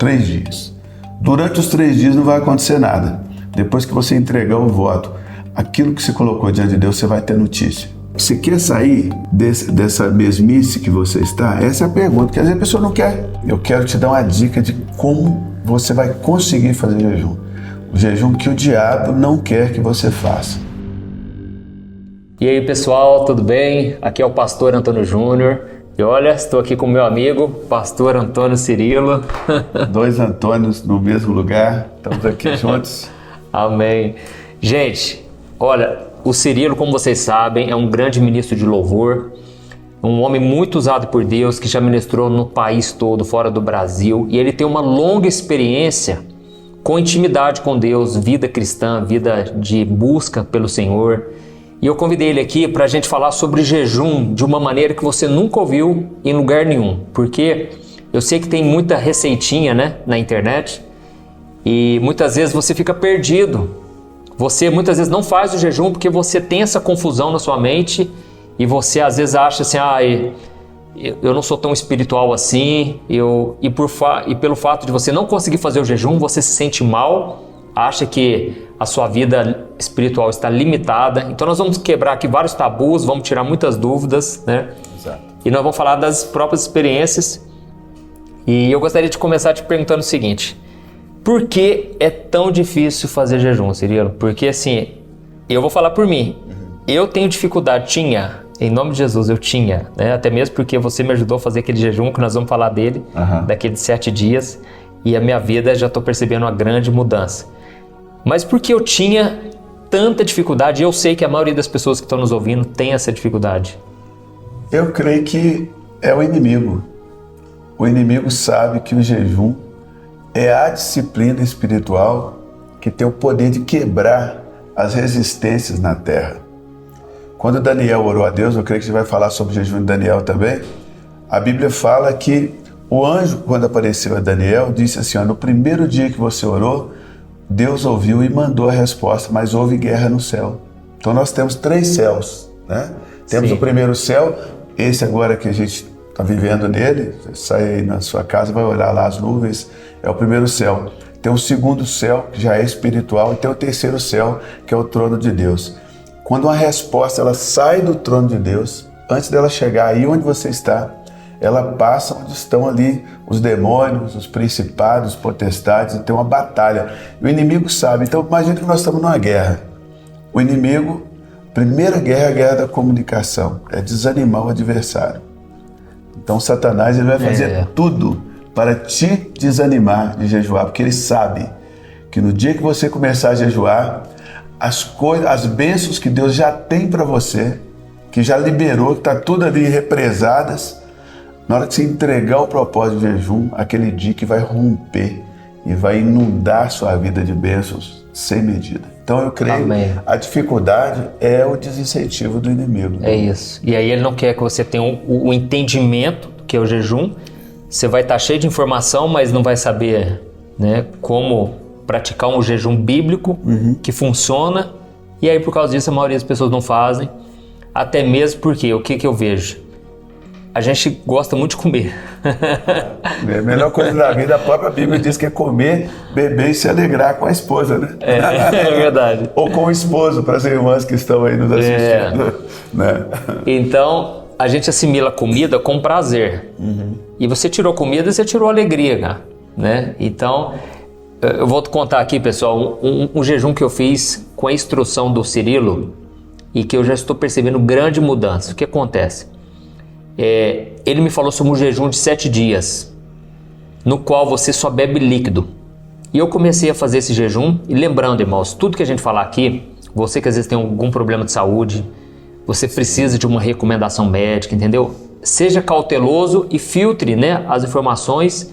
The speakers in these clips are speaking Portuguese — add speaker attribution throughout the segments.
Speaker 1: 3 dias. Durante os 3 dias não vai acontecer nada. Depois que você entregar o voto, aquilo que você colocou diante de Deus, você vai ter notícia. Você quer sair dessa mesmice que você está? Essa é a pergunta, porque às vezes a pessoa não quer. Eu quero te dar uma dica de como você vai conseguir fazer jejum. O jejum que o diabo não quer que você faça.
Speaker 2: E aí pessoal, tudo bem? Aqui é o pastor Antônio Júnior. E olha, estou aqui com o meu amigo, pastor Antônio Cirilo.
Speaker 1: 2 Antônios no mesmo lugar, estamos aqui juntos.
Speaker 2: Amém. Gente, olha, o Cirilo, como vocês sabem, é um grande ministro de louvor, um homem muito usado por Deus, que já ministrou no país todo, fora do Brasil, e ele tem uma longa experiência com intimidade com Deus, vida cristã, vida de busca pelo Senhor. E eu convidei ele aqui para a gente falar sobre jejum de uma maneira que você nunca ouviu em lugar nenhum, porque eu sei que tem muita receitinha, né, na internet, e muitas vezes você fica perdido. Você muitas vezes não faz o jejum porque você tem essa confusão na sua mente e você às vezes acha assim, eu não sou tão espiritual assim, e pelo fato de você não conseguir fazer o jejum, você se sente mal, acha que a sua vida espiritual está limitada. Então nós vamos quebrar aqui vários tabus, vamos tirar muitas dúvidas, né?
Speaker 1: Exato.
Speaker 2: E nós vamos falar das próprias experiências. E eu gostaria de começar te perguntando o seguinte: por que é tão difícil fazer jejum, Cirilo? Porque assim, eu vou falar por mim. Eu tenho dificuldade, em nome de Jesus eu tinha, né? Até mesmo porque você me ajudou a fazer aquele jejum que nós vamos falar dele, daqueles 7 dias. E a minha vida, já estou percebendo uma grande mudança. Mas por que eu tinha tanta dificuldade? Eu sei que a maioria das pessoas que estão nos ouvindo tem essa dificuldade.
Speaker 1: Eu creio que é o inimigo. O inimigo sabe que o jejum é a disciplina espiritual que tem o poder de quebrar as resistências na terra. Quando Daniel orou a Deus, eu creio que a gente vai falar sobre o jejum de Daniel também, a Bíblia fala que o anjo, quando apareceu a Daniel, disse assim, no primeiro dia que você orou, Deus ouviu e mandou a resposta, mas houve guerra no céu. Então nós temos 3 céus, né? Temos o primeiro céu, esse agora que a gente está vivendo nele, você sai aí na sua casa, vai olhar lá as nuvens, é o primeiro céu. Tem o segundo céu, que já é espiritual, e tem o terceiro céu, que é o trono de Deus. Quando uma resposta ela sai do trono de Deus, antes dela chegar aí onde você está, ela passa onde estão ali os demônios, os principados, os potestades, e tem uma batalha. O inimigo sabe. Então imagina que nós estamos numa guerra. O inimigo, primeira guerra é a guerra da comunicação, é desanimar o adversário. Então Satanás ele vai fazer tudo para te desanimar de jejuar, porque ele sabe que no dia que você começar a jejuar, as bênçãos que Deus já tem para você, que já liberou, que está tudo ali represadas, na hora que você entregar o propósito de jejum, aquele dia que vai romper e vai inundar sua vida de bênçãos sem medida. Então eu creio que a dificuldade é o desincentivo do inimigo.
Speaker 2: É isso. E aí ele não quer que você tenha o entendimento do que é o jejum. Você vai estar cheio de informação, mas não vai saber, né, como praticar um jejum bíblico que funciona. E aí por causa disso a maioria das pessoas não fazem. Até mesmo porque, o que eu vejo? A gente gosta muito de comer.
Speaker 1: A melhor coisa da vida, a própria Bíblia diz que é comer, beber e se alegrar com a esposa, né?
Speaker 2: É verdade.
Speaker 1: Ou com o esposo, para as irmãs que estão aí nos assistindo. Né?
Speaker 2: Então, a gente assimila comida com prazer. E você tirou comida, você tirou alegria, né? Então, eu vou te contar aqui, pessoal, um jejum que eu fiz com a instrução do Cirilo e que eu já estou percebendo grande mudança. O que acontece? Ele me falou sobre um jejum de 7 dias, no qual você só bebe líquido. E eu comecei a fazer esse jejum, e lembrando, irmãos, tudo que a gente falar aqui, você que às vezes tem algum problema de saúde, você precisa de uma recomendação médica, entendeu? Seja cauteloso e filtre, né, as informações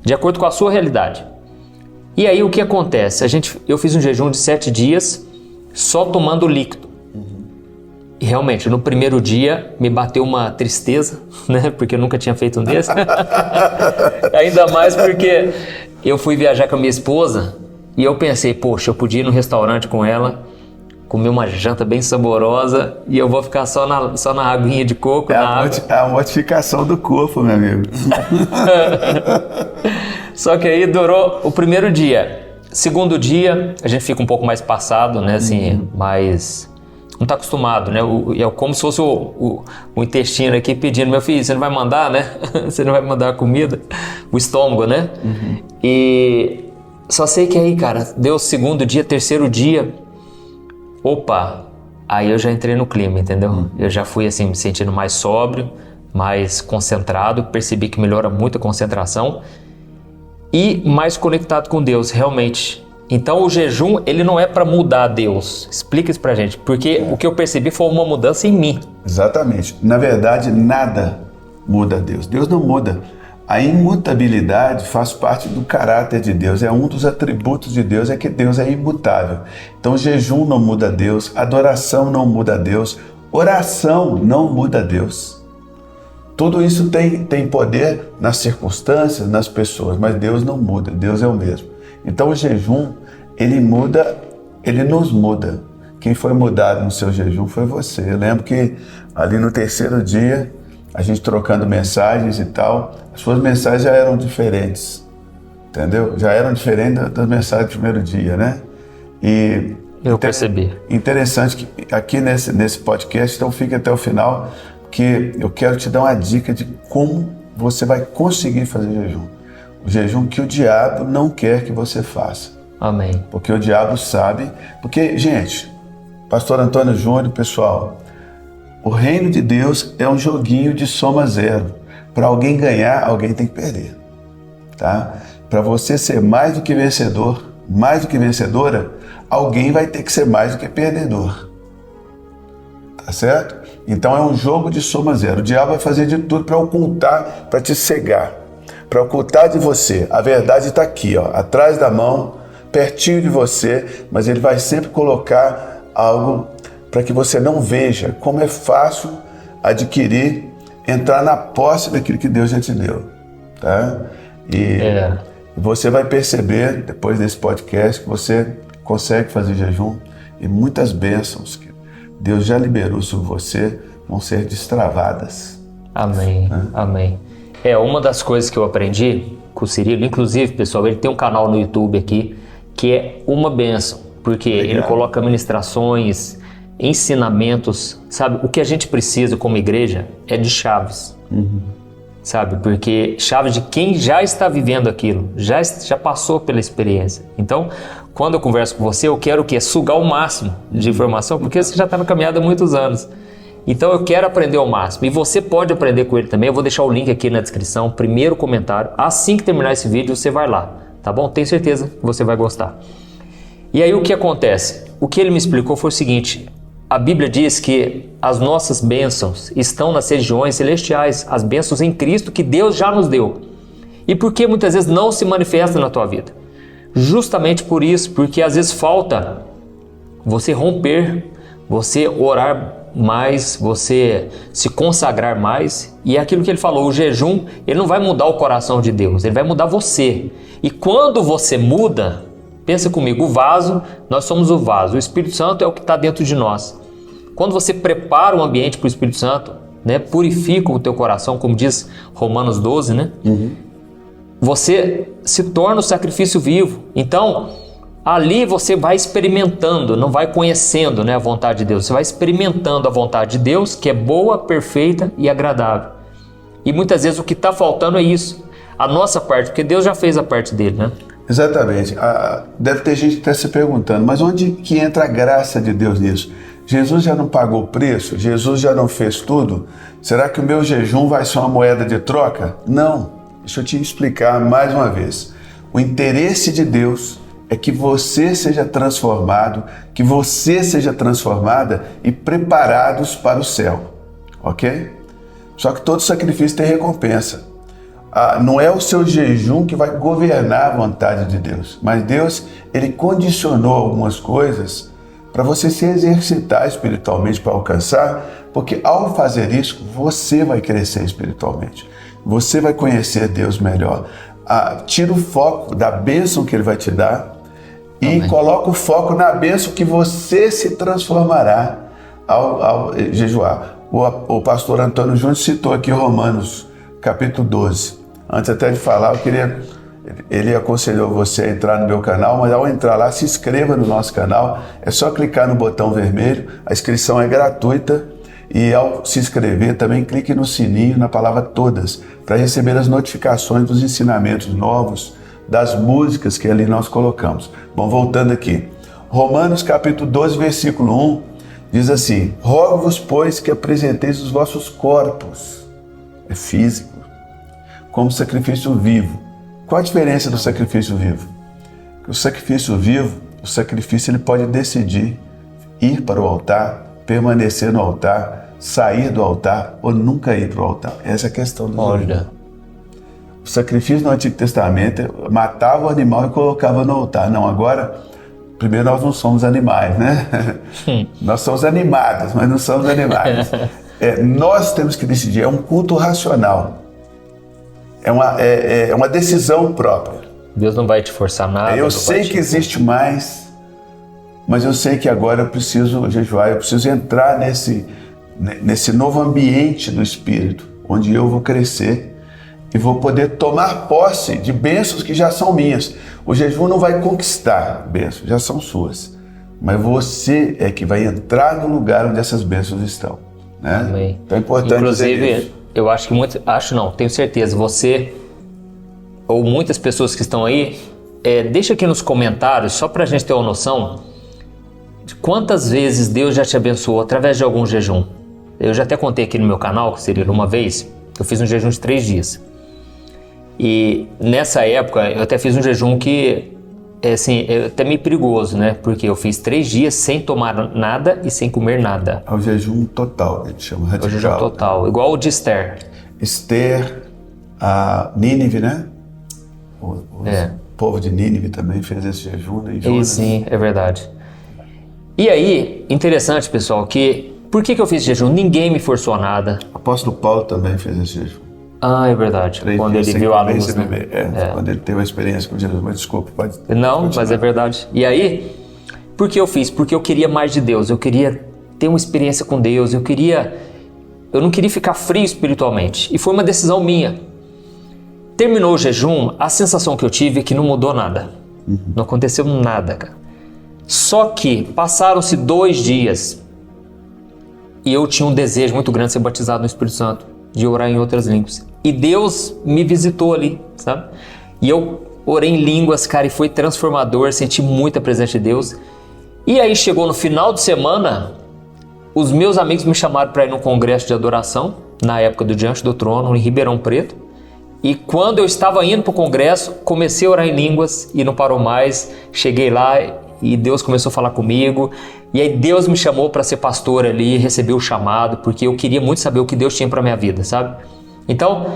Speaker 2: de acordo com a sua realidade. E aí o que acontece? Eu fiz um jejum de 7 dias só tomando líquido. E realmente, no primeiro dia me bateu uma tristeza, né? Porque eu nunca tinha feito um desse. Ainda mais porque eu fui viajar com a minha esposa e eu pensei, poxa, eu podia ir no restaurante com ela, comer uma janta bem saborosa e eu vou ficar só na aguinha de coco.
Speaker 1: É a mortificação do corpo, meu amigo.
Speaker 2: Só que aí durou o primeiro dia. Segundo dia, a gente fica um pouco mais passado, né? Assim, mais... Não tá acostumado, né? É como se fosse o intestino aqui pedindo, meu filho, você não vai mandar, né? Você não vai mandar a comida? O estômago, né? E só sei que aí, cara, deu o segundo dia, terceiro dia. Opa! Aí eu já entrei no clima, entendeu? Eu já fui assim, me sentindo mais sóbrio, mais concentrado, percebi que melhora muito a concentração e mais conectado com Deus, realmente. Então o jejum, ele não é para mudar Deus. Explica isso pra gente, porque o que eu percebi foi uma mudança em mim.
Speaker 1: Exatamente. Na verdade, nada muda Deus. Deus não muda. A imutabilidade faz parte do caráter de Deus. É um dos atributos de Deus, é que Deus é imutável. Então jejum não muda Deus, adoração não muda Deus, oração não muda Deus. Tudo isso tem poder nas circunstâncias, nas pessoas, mas Deus não muda, Deus é o mesmo. Então o jejum, ele muda, ele nos muda. Quem foi mudado no seu jejum foi você. Eu lembro que ali no terceiro dia, a gente trocando mensagens e tal, as suas mensagens já eram diferentes, entendeu? Já eram diferentes das mensagens do primeiro dia, né? E
Speaker 2: eu percebi.
Speaker 1: Interessante que aqui nesse podcast, então fique até o final, que eu quero te dar uma dica de como você vai conseguir fazer jejum. O jejum que o diabo não quer que você faça.
Speaker 2: Amém.
Speaker 1: Porque o diabo sabe... Porque, gente, Pastor Antônio Júnior, pessoal, o reino de Deus é um joguinho de soma zero. Para alguém ganhar, alguém tem que perder. Tá? Para você ser mais do que vencedor, mais do que vencedora, alguém vai ter que ser mais do que perdedor. Tá certo? Então é um jogo de soma zero. O diabo vai fazer de tudo para ocultar, para te cegar, para ocultar de você. A verdade está aqui, ó, atrás da mão, pertinho de você, mas ele vai sempre colocar algo para que você não veja como é fácil adquirir, entrar na posse daquilo que Deus já te deu. Tá? E você vai perceber, depois desse podcast, que você consegue fazer jejum e muitas bênçãos que Deus já liberou sobre você vão ser destravadas.
Speaker 2: Amém, amém. Uma das coisas que eu aprendi com o Cirilo, inclusive, pessoal, ele tem um canal no YouTube aqui que é uma bênção, porque ele coloca ministrações, ensinamentos, sabe? O que a gente precisa como igreja é de chaves, sabe? Porque chaves de quem já está vivendo aquilo, já passou pela experiência. Então, quando eu converso com você, eu quero o quê? Sugar o máximo de informação, porque você já está na caminhada há muitos anos. Então eu quero aprender ao máximo. E você pode aprender com ele também. Eu vou deixar o link aqui na descrição, primeiro comentário. Assim que terminar esse vídeo, você vai lá, tá bom? Tenho certeza que você vai gostar. E aí o que acontece? O que ele me explicou foi o seguinte: a Bíblia diz que as nossas bênçãos estão nas regiões celestiais, as bênçãos em Cristo que Deus já nos deu. E por que muitas vezes não se manifesta na tua vida? Justamente por isso, porque às vezes falta você romper, você orar mais, você se consagrar mais. E é aquilo que ele falou, o jejum, ele não vai mudar o coração de Deus, ele vai mudar você. E quando você muda, pensa comigo, o vaso, nós somos o vaso, o Espírito Santo é o que está dentro de nós. Quando você prepara o ambiente para o Espírito Santo, né, purifica o teu coração, como diz Romanos 12, né? Você se torna o sacrifício vivo. Então, ali você vai experimentando, não vai conhecendo, né, a vontade de Deus. Você vai experimentando a vontade de Deus, que é boa, perfeita e agradável. E muitas vezes o que está faltando é isso, a nossa parte, porque Deus já fez a parte dele, né?
Speaker 1: Exatamente. Deve ter gente que está se perguntando, mas onde que entra a graça de Deus nisso? Jesus já não pagou o preço? Jesus já não fez tudo? Será que o meu jejum vai ser uma moeda de troca? Não. Deixa eu te explicar mais uma vez. O interesse de Deus é que você seja transformado, que você seja transformada e preparados para o céu, ok? Só que todo sacrifício tem recompensa. Não é o seu jejum que vai governar a vontade de Deus, mas Deus, ele condicionou algumas coisas para você se exercitar espiritualmente para alcançar, porque ao fazer isso, você vai crescer espiritualmente. Você vai conhecer Deus melhor. Tira o foco da bênção que Ele vai te dar e coloca o foco na bênção que você se transformará ao jejuar. O pastor Antônio Júnior citou aqui Romanos, capítulo 12. Antes até de falar, eu queria Ele aconselhou você a entrar no meu canal, mas ao entrar lá, se inscreva no nosso canal. É só clicar no botão vermelho, a inscrição é gratuita. E ao se inscrever, também clique no sininho, na palavra todas, para receber as notificações dos ensinamentos novos, das músicas que ali nós colocamos. Bom, voltando aqui. Romanos capítulo 12, versículo 1, diz assim: rogo-vos, pois, que apresenteis os vossos corpos, é físico, como sacrifício vivo. Qual a diferença do sacrifício vivo? O sacrifício vivo, o sacrifício ele pode decidir ir para o altar, permanecer no altar, sair do altar ou nunca ir para o altar. Essa é a questão do
Speaker 2: Olha.
Speaker 1: O sacrifício no Antigo Testamento matava o animal e colocava no altar. Não, agora, primeiro nós não somos animais, né? Nós somos animados, mas não somos animais. Nós temos que decidir, é um culto racional. É uma decisão própria.
Speaker 2: Deus não vai te forçar nada.
Speaker 1: Eu sei que existe mais, mas eu sei que agora eu preciso jejuar, eu preciso entrar nesse novo ambiente do Espírito, onde eu vou crescer e vou poder tomar posse de bênçãos que já são minhas. O jejum não vai conquistar bênçãos, já são suas. Mas você é que vai entrar no lugar onde essas bênçãos estão. Né?
Speaker 2: Amém.
Speaker 1: Então é importante.
Speaker 2: Inclusive, eu acho que tenho certeza, você ou muitas pessoas que estão aí, deixa aqui nos comentários, só para a gente ter uma noção de quantas vezes Deus já te abençoou através de algum jejum. Eu já até contei aqui no meu canal, que seria uma vez, eu fiz um jejum de 3 dias. E nessa época, eu até fiz um jejum que, é até meio perigoso, né? Porque eu fiz 3 dias sem tomar nada e sem comer nada.
Speaker 1: É o jejum total, a gente chama radical.
Speaker 2: É o jejum total, igual o de Esther.
Speaker 1: Esther, a Nínive, né? O povo de Nínive também fez esse jejum, né?
Speaker 2: E sim, é verdade. E aí, interessante, pessoal, que por que eu fiz jejum? Ninguém me forçou a nada.
Speaker 1: O apóstolo Paulo também fez esse jejum.
Speaker 2: Ah, é verdade. Quando ele viu a luz, né?
Speaker 1: Quando ele teve a experiência com Jesus. Mas desculpa, pode...
Speaker 2: Não, mas é verdade. E aí, por que eu fiz? Porque eu queria mais de Deus. Eu queria ter uma experiência com Deus. Eu não queria ficar frio espiritualmente. E foi uma decisão minha. Terminou o jejum, a sensação que eu tive é que não mudou nada. Não aconteceu nada, cara. Só que passaram-se 2 dias e eu tinha um desejo muito grande de ser batizado no Espírito Santo, de orar em outras línguas. E Deus me visitou ali, sabe? E eu orei em línguas, cara, e foi transformador, senti muita presença de Deus. E aí chegou no final de semana, os meus amigos me chamaram para ir num congresso de adoração, na época do Diante do Trono, em Ribeirão Preto. E quando eu estava indo para o congresso, comecei a orar em línguas e não parou mais. Cheguei lá e Deus começou a falar comigo. E aí Deus me chamou para ser pastor ali, recebi o chamado, porque eu queria muito saber o que Deus tinha para minha vida, sabe? Então,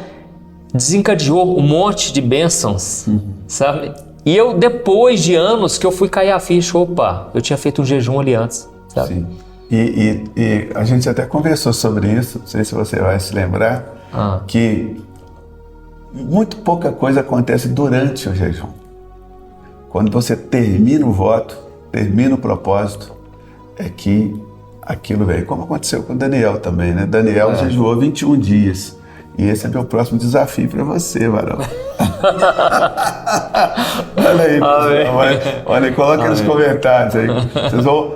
Speaker 2: desencadeou um monte de bênçãos, sabe? E eu, depois de anos que eu fui cair a ficha, opa, eu tinha feito um jejum ali antes, sabe?
Speaker 1: Sim. E a gente até conversou sobre isso, não sei se você vai se lembrar, que muito pouca coisa acontece durante o jejum. Quando você termina o voto, termina o propósito, é que aquilo vem. Como aconteceu com Daniel também, né? Daniel jejuou 21 dias. E esse é meu próximo desafio para você, Varão. Olha aí, pessoal, olha, coloca aí nos comentários aí.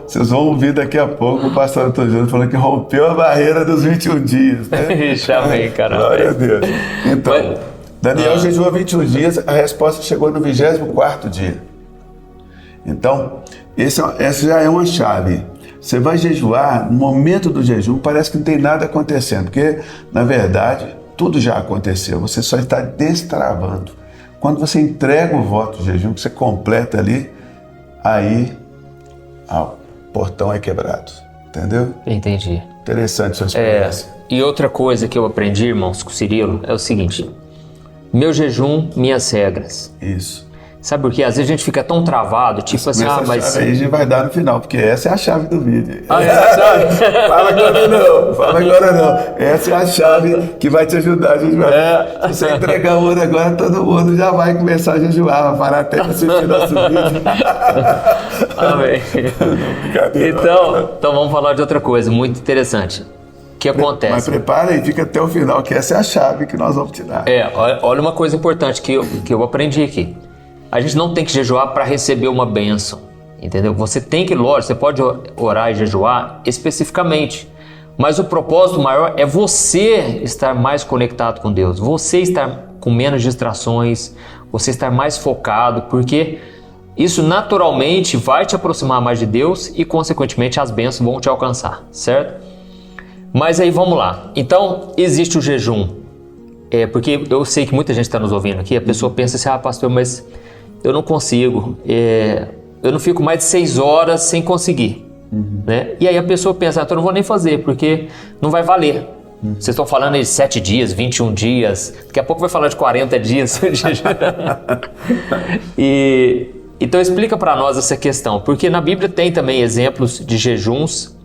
Speaker 1: Vocês vão ouvir daqui a pouco o pastor Antônio Júnior falando que rompeu a barreira dos 21 dias. Né?
Speaker 2: Chamei, caramba.
Speaker 1: Glória a Deus. Então, Daniel jejuou 21 dias, a resposta chegou no 24º dia. Então, essa já é uma chave. Você vai jejuar, no momento do jejum, parece que não tem nada acontecendo, porque, na verdade, tudo já aconteceu, você só está destravando. Quando você entrega o voto de jejum, que você completa ali, aí o portão é quebrado, entendeu?
Speaker 2: Entendi.
Speaker 1: Interessante sua experiência.
Speaker 2: E outra coisa que eu aprendi, irmãos, com o Cirilo, é o seguinte: meu jejum, minhas regras.
Speaker 1: Isso.
Speaker 2: Sabe por quê? Às vezes a gente fica tão travado, tipo assim,
Speaker 1: mas... Aí a gente vai dar no final, porque essa é a chave do vídeo.
Speaker 2: É a chave?
Speaker 1: Fala agora não. Essa é a chave que vai te ajudar a jejuar. Se você entregar o ouro agora, todo mundo já vai começar a jejuar, vai parar até para assistir nosso vídeo.
Speaker 2: Amém. Então vamos falar de outra coisa muito interessante. que acontece?
Speaker 1: Mas prepara e fica até o final, que essa é a chave que nós vamos te dar.
Speaker 2: Olha uma coisa importante que eu aprendi aqui. A gente não tem que jejuar para receber uma bênção, entendeu? Você tem que, lógico, você pode orar e jejuar especificamente, mas o propósito maior é você estar mais conectado com Deus, você estar com menos distrações, você estar mais focado, porque isso naturalmente vai te aproximar mais de Deus e, consequentemente, as bênçãos vão te alcançar, certo? Mas aí vamos lá. Então, existe o jejum. Porque eu sei que muita gente está nos ouvindo aqui, a pessoa pensa assim, pastor, mas eu não consigo, eu não fico mais de 6 horas sem conseguir. Né? E aí a pessoa pensa, então eu não vou nem fazer, porque não vai valer. Vocês estão falando de 7 dias, 21 dias, daqui a pouco vai falar de 40 dias. Então explica para nós essa questão, porque na Bíblia tem também exemplos de jejuns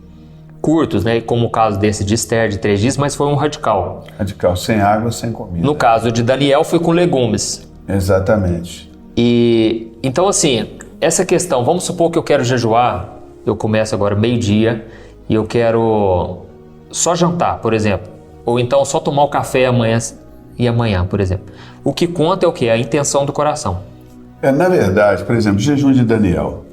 Speaker 2: curtos, né? Como o caso desse de Esther de 3 dias, mas foi um radical.
Speaker 1: Radical, sem água, sem comida.
Speaker 2: No caso de Daniel foi com legumes.
Speaker 1: Exatamente.
Speaker 2: E então assim, essa questão, vamos supor que eu quero jejuar, eu começo agora meio-dia e eu quero só jantar, por exemplo, ou então só tomar o café amanhã, por exemplo. O que conta é o quê? A intenção do coração.
Speaker 1: Na verdade, por exemplo, o jejum de Daniel.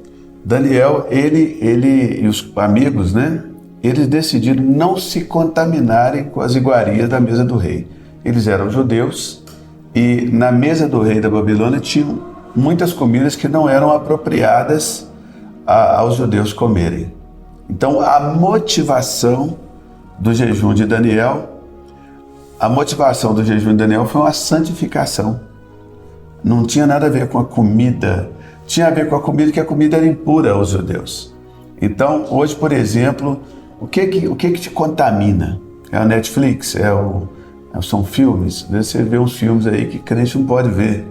Speaker 1: Daniel, ele e os amigos, né? Eles decidiram não se contaminarem com as iguarias da mesa do rei. Eles eram judeus e na mesa do rei da Babilônia tinham muitas comidas que não eram apropriadas aos judeus comerem. Então, a motivação do jejum de Daniel foi uma santificação. Não tinha nada a ver com a comida, tinha a ver com a comida, que a comida era impura aos judeus. Então, hoje, por exemplo, o que te contamina? É a Netflix? São filmes? Você vê uns filmes aí que crente não pode ver.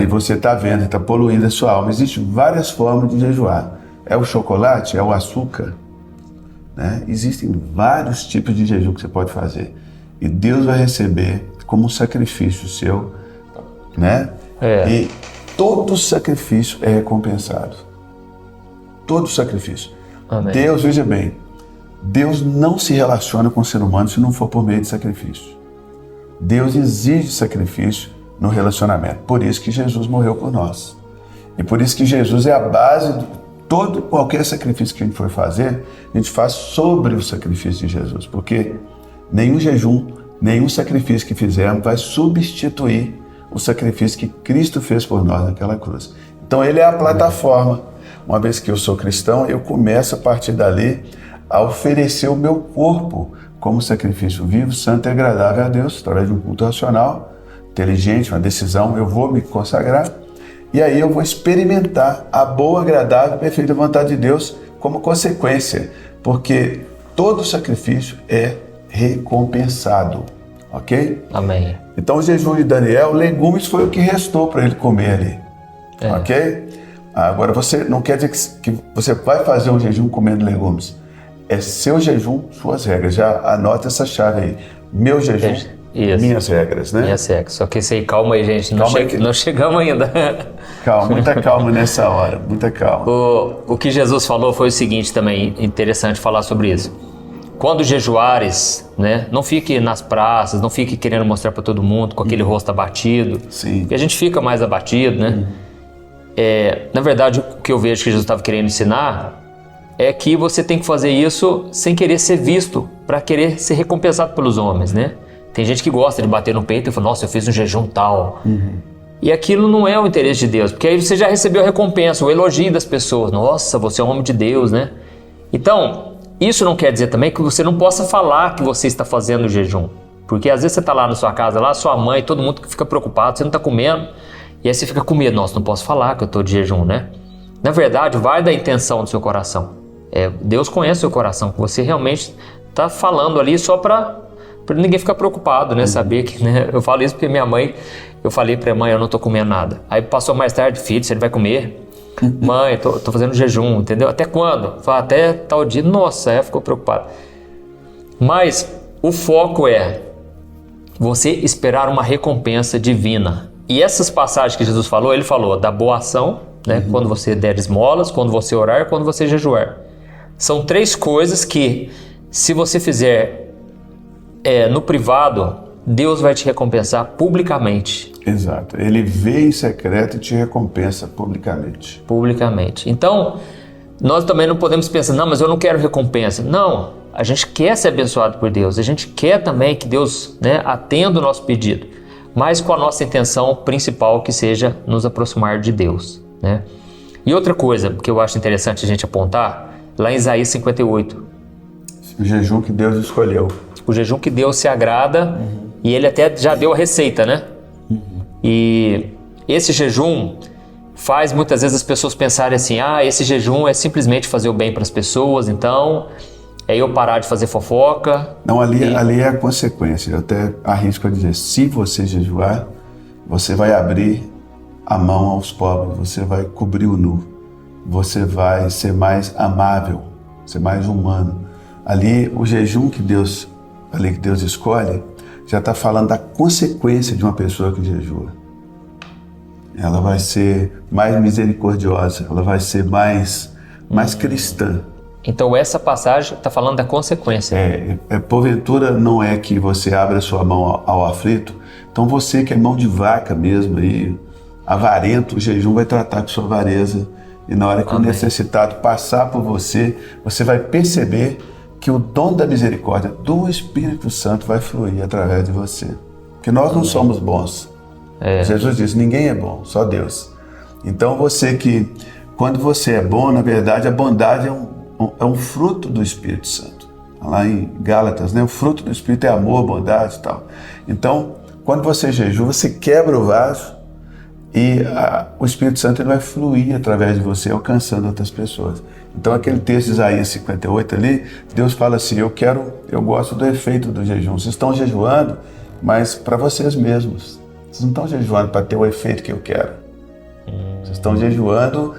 Speaker 1: E você está vendo, está poluindo a sua alma. Existem várias formas de jejuar. É o chocolate? É o açúcar? Né? Existem vários tipos de jejum que você pode fazer. E Deus vai receber como um sacrifício seu, né? E todo sacrifício é recompensado. Todo sacrifício.
Speaker 2: Amém.
Speaker 1: Deus, veja bem, Deus não se relaciona com o ser humano se não for por meio de sacrifício. Deus exige sacrifício no relacionamento. Por isso que Jesus morreu por nós. E por isso que Jesus é a base de qualquer sacrifício que a gente for fazer, a gente faz sobre o sacrifício de Jesus. Porque nenhum jejum, nenhum sacrifício que fizermos vai substituir o sacrifício que Cristo fez por nós naquela cruz. Então ele é a plataforma. Uma vez que eu sou cristão, eu começo a partir dali a oferecer o meu corpo como sacrifício vivo, santo e agradável a Deus, através de um culto racional, inteligente, uma decisão, eu vou me consagrar e aí eu vou experimentar a boa, agradável e perfeita vontade de Deus como consequência, porque todo sacrifício é recompensado, ok?
Speaker 2: Amém.
Speaker 1: Então o jejum de Daniel, legumes foi o que restou para ele comer ali, ok? Agora você não quer dizer que você vai fazer um jejum comendo legumes, é seu jejum, suas regras, já anota essa chave aí, meu jejum, minhas regras, né?
Speaker 2: Minhas regras, só que sei, calma aí gente, não chegamos ainda.
Speaker 1: Calma, muita calma nessa hora, muita calma.
Speaker 2: O que Jesus falou foi o seguinte também, interessante falar sobre isso. Quando jejuares, né, não fique nas praças, não fique querendo mostrar para todo mundo com aquele rosto abatido.
Speaker 1: Sim.
Speaker 2: Porque a gente fica mais abatido, né? Na verdade, o que eu vejo que Jesus estava querendo ensinar é que você tem que fazer isso sem querer ser visto, para querer ser recompensado pelos homens, né? Tem gente que gosta de bater no peito e falar, nossa, eu fiz um jejum tal. E aquilo não é o interesse de Deus, porque aí você já recebeu a recompensa, o elogio das pessoas. Nossa, você é um homem de Deus, né? Então, isso não quer dizer também que você não possa falar que você está fazendo o jejum. Porque às vezes você está lá na sua casa, lá sua mãe, todo mundo fica preocupado, você não está comendo. E aí você fica com medo, nossa, não posso falar que eu estou de jejum, né? Na verdade, vai da intenção do seu coração. Deus conhece o seu coração, que você realmente está falando ali só para ninguém ficar preocupado, né? Saber que, né? Eu falo isso porque minha mãe, eu falei para a mãe, eu não estou comendo nada. Aí passou mais tarde, filho, você vai comer? Mãe, tô fazendo jejum, entendeu? Até quando? Fala, até tal dia. Nossa, ela ficou preocupada. Mas o foco é você esperar uma recompensa divina. E essas passagens que Jesus falou, ele falou da boa ação, né? Quando você der esmolas, quando você orar, quando você jejuar. São 3 coisas que, se você fizer no privado, Deus vai te recompensar publicamente.
Speaker 1: Exato. Ele vê em secreto e te recompensa publicamente.
Speaker 2: Publicamente. Então, nós também não podemos pensar, não, mas eu não quero recompensa. Não, a gente quer ser abençoado por Deus. A gente quer também que Deus, né, atenda o nosso pedido. Mas com a nossa intenção principal, que seja nos aproximar de Deus, né? E outra coisa que eu acho interessante a gente apontar, lá em Isaías 58.
Speaker 1: O jejum que Deus escolheu.
Speaker 2: O jejum que Deus se agrada, e ele até já deu a receita, né? E esse jejum faz muitas vezes as pessoas pensarem assim, esse jejum é simplesmente fazer o bem para as pessoas, então é eu parar de fazer fofoca.
Speaker 1: Não, ali é a consequência. Eu até arrisco a dizer, se você jejuar, você vai abrir a mão aos pobres, você vai cobrir o nu, você vai ser mais amável, ser mais humano. Ali, o jejum que Deus escolhe, já está falando da consequência de uma pessoa que jejua. Ela vai ser mais misericordiosa, ela vai ser mais cristã.
Speaker 2: Então essa passagem está falando da consequência.
Speaker 1: Porventura não é que você abra sua mão ao aflito, então você que é mão de vaca mesmo, aí, avarento, o jejum vai tratar com sua avareza, e na hora que o necessitado passar por você, você vai perceber que o dom da misericórdia do Espírito Santo vai fluir através de você. Porque nós não somos bons. Jesus disse, ninguém é bom, só Deus. Então quando você é bom, na verdade a bondade é um fruto do Espírito Santo. Lá em Gálatas, né? O fruto do Espírito é amor, bondade e tal. Então, quando você jejua, você quebra o vaso e o Espírito Santo ele vai fluir através de você, alcançando outras pessoas. Então, aquele texto de Isaías 58 ali, Deus fala assim, eu gosto do efeito do jejum. Vocês estão jejuando, mas para vocês mesmos. Vocês não estão jejuando para ter o efeito que eu quero. Vocês estão jejuando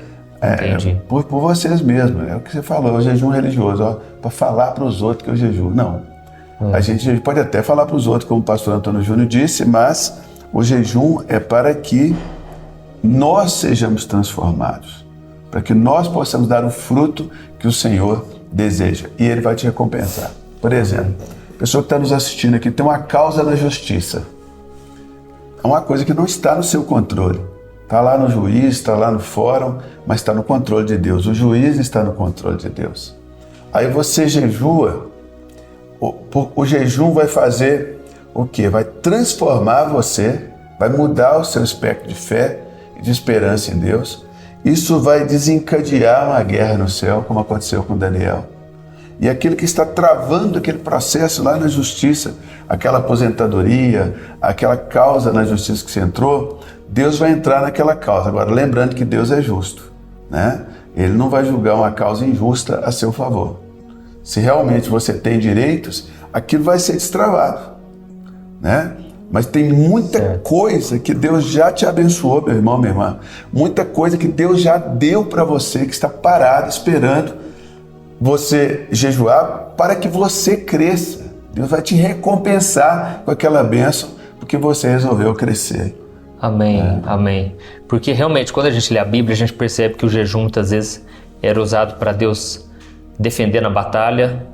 Speaker 1: por vocês mesmos. É o que você falou, o jejum religioso, para falar para os outros que eu jejuo. Não. A gente pode até falar para os outros, como o pastor Antônio Júnior disse, mas o jejum é para que nós sejamos transformados, para que nós possamos dar o fruto que o Senhor deseja, e Ele vai te recompensar. Por exemplo, a pessoa que está nos assistindo aqui tem uma causa na justiça. É uma coisa que não está no seu controle. Está lá no juiz, está lá no fórum, mas está no controle de Deus. O juiz está no controle de Deus. Aí você jejua, o jejum vai fazer o quê? Vai transformar você, vai mudar o seu espectro de fé e de esperança em Deus. Isso vai desencadear uma guerra no céu, como aconteceu com Daniel. E aquele que está travando aquele processo lá na justiça, aquela aposentadoria, aquela causa na justiça que você entrou, Deus vai entrar naquela causa. Agora, lembrando que Deus é justo, né? Ele não vai julgar uma causa injusta a seu favor. Se realmente você tem direitos, aquilo vai ser destravado, né? Mas tem muita coisa que Deus já te abençoou, meu irmão, minha irmã. Muita coisa que Deus já deu para você, que está parado, esperando você jejuar para que você cresça. Deus vai te recompensar com aquela bênção, porque você resolveu crescer.
Speaker 2: Amém, amém. Porque realmente, quando a gente lê a Bíblia, a gente percebe que o jejum muitas vezes era usado para Deus defender na batalha.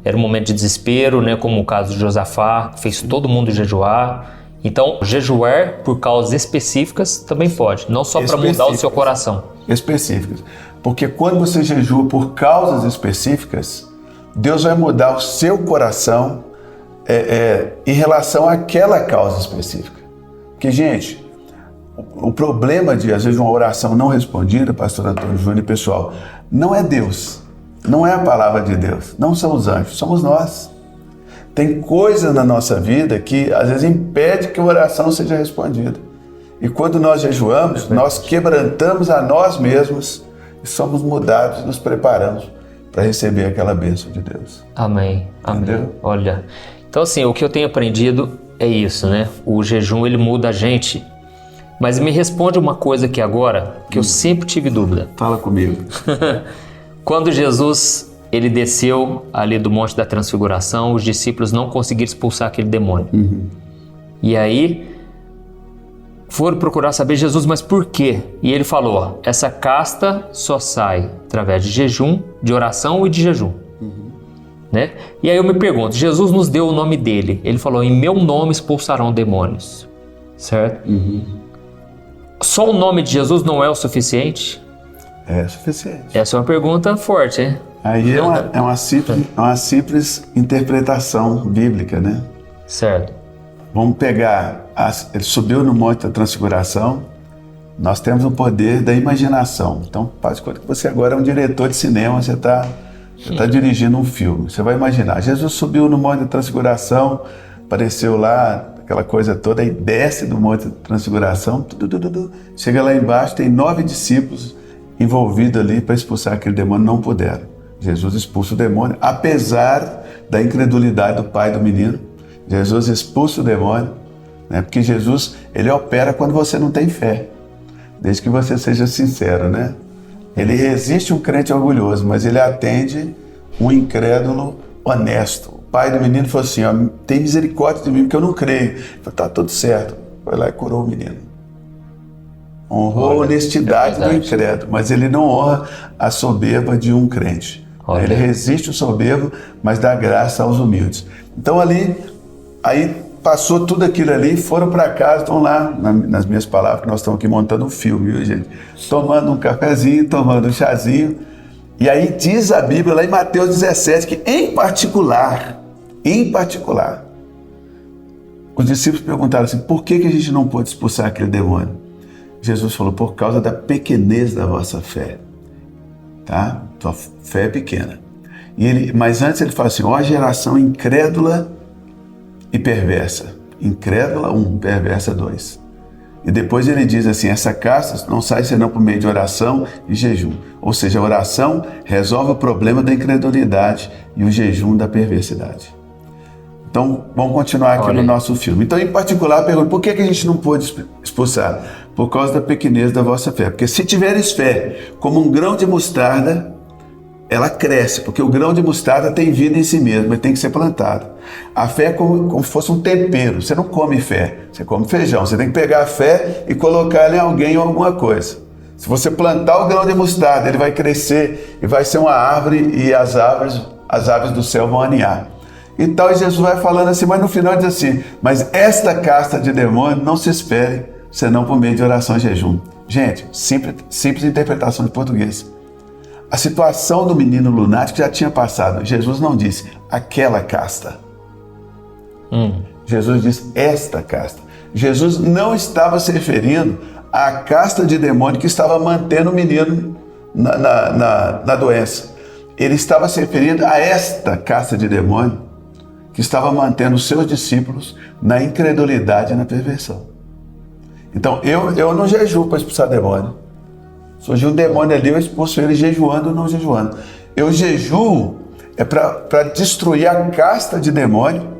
Speaker 2: Era um momento de desespero, né? Como o caso de Josafá, que fez todo mundo jejuar. Então, jejuar por causas específicas também pode, não só para mudar o seu coração.
Speaker 1: Específicas. Porque quando você jejua por causas específicas, Deus vai mudar o seu coração em relação àquela causa específica. Porque, gente, o problema de, às vezes, uma oração não respondida, pastor Antônio Júnior e pessoal, não é Deus, não é a palavra de Deus, não são os anjos, somos nós. Tem coisa na nossa vida que, às vezes, impede que a oração seja respondida. E quando nós jejuamos, nós quebrantamos a nós mesmos e somos mudados, nos preparamos para receber aquela bênção de Deus.
Speaker 2: Amém, amém.
Speaker 1: Entendeu?
Speaker 2: Olha, então assim, o que eu tenho aprendido é isso, né? O jejum, ele muda a gente. Mas me responde uma coisa aqui agora, que eu sempre tive dúvida.
Speaker 1: Fala comigo.
Speaker 2: Quando Jesus, ele desceu ali do Monte da Transfiguração, os discípulos não conseguiram expulsar aquele demônio. E aí foram procurar saber, Jesus, mas por quê? E ele falou, ó, essa casta só sai através de jejum, de oração e de jejum. né? E aí eu me pergunto, Jesus nos deu o nome dele. Ele falou, em meu nome expulsarão demônios. Certo? Só o nome de Jesus não é o suficiente?
Speaker 1: É suficiente.
Speaker 2: Essa é uma pergunta forte, hein?
Speaker 1: Aí é uma simples interpretação bíblica, né?
Speaker 2: Certo.
Speaker 1: Vamos pegar, ele subiu no Monte da Transfiguração, nós temos o poder da imaginação. Então, faz conta que você agora é um diretor de cinema, você está dirigindo um filme. Você vai imaginar, Jesus subiu no Monte da Transfiguração, apareceu lá, aquela coisa toda, aí desce do Monte da Transfiguração, chega lá embaixo, tem 9 discípulos envolvidos ali para expulsar aquele demônio, não puderam. Jesus expulsa o demônio, apesar da incredulidade do pai do menino. Jesus expulsa o demônio, né? Porque Jesus, ele opera quando você não tem fé, desde que você seja sincero, né? Ele resiste um crente orgulhoso, mas ele atende um incrédulo honesto. O pai do menino falou assim, ó, tem misericórdia de mim, porque eu não creio. Ele falou, tá tudo certo. Foi lá e curou o menino. Honrou a honestidade do incrédulo, mas ele não honra a soberba de um crente. Ele resiste o soberbo, mas dá graça aos humildes. Então aí passou tudo aquilo ali, foram para casa, estão lá, nas minhas palavras, que nós estamos aqui montando um filme, viu, gente? Tomando um cafezinho, tomando um chazinho. E aí diz a Bíblia, lá em Mateus 17, que em particular, os discípulos perguntaram assim, por que a gente não pôde expulsar aquele demônio? Jesus falou, por causa da pequenez da vossa fé. Tá? Tua fé é pequena. Mas antes ele fala assim, ó geração incrédula e perversa. Incrédula 1, perversa 2. E depois ele diz assim, essa casta não sai senão por meio de oração e jejum. Ou seja, a oração resolve o problema da incredulidade e o jejum da perversidade. Então, vamos continuar aqui no nosso filme. Então, em particular, pergunto, por que a gente não pôde expulsar? Por causa da pequenez da vossa fé. Porque se tiveres fé como um grão de mostarda, ela cresce, porque o grão de mostarda tem vida em si mesmo, mas tem que ser plantado. A fé é como se fosse um tempero. Você não come fé, você come feijão. Você tem que pegar a fé e colocar ela em alguém ou alguma coisa. Se você plantar o grão de mostarda, ele vai crescer e vai ser uma árvore e as aves do céu vão aninhar. Então Jesus vai falando assim, mas no final diz assim, mas esta casta de demônio não se espere, senão por meio de oração e jejum. Gente, simples interpretação de português. A situação do menino lunático já tinha passado. Jesus não disse aquela casta. Jesus disse esta casta. Jesus não estava se referindo à casta de demônio que estava mantendo o menino na doença. Ele estava se referindo a esta casta de demônio que estava mantendo os seus discípulos na incredulidade e na perversão. Então, eu não jejuo para expulsar demônio. Surgiu um demônio ali, eu expulso ele jejuando ou não jejuando. Eu jejuo para destruir a casta de demônio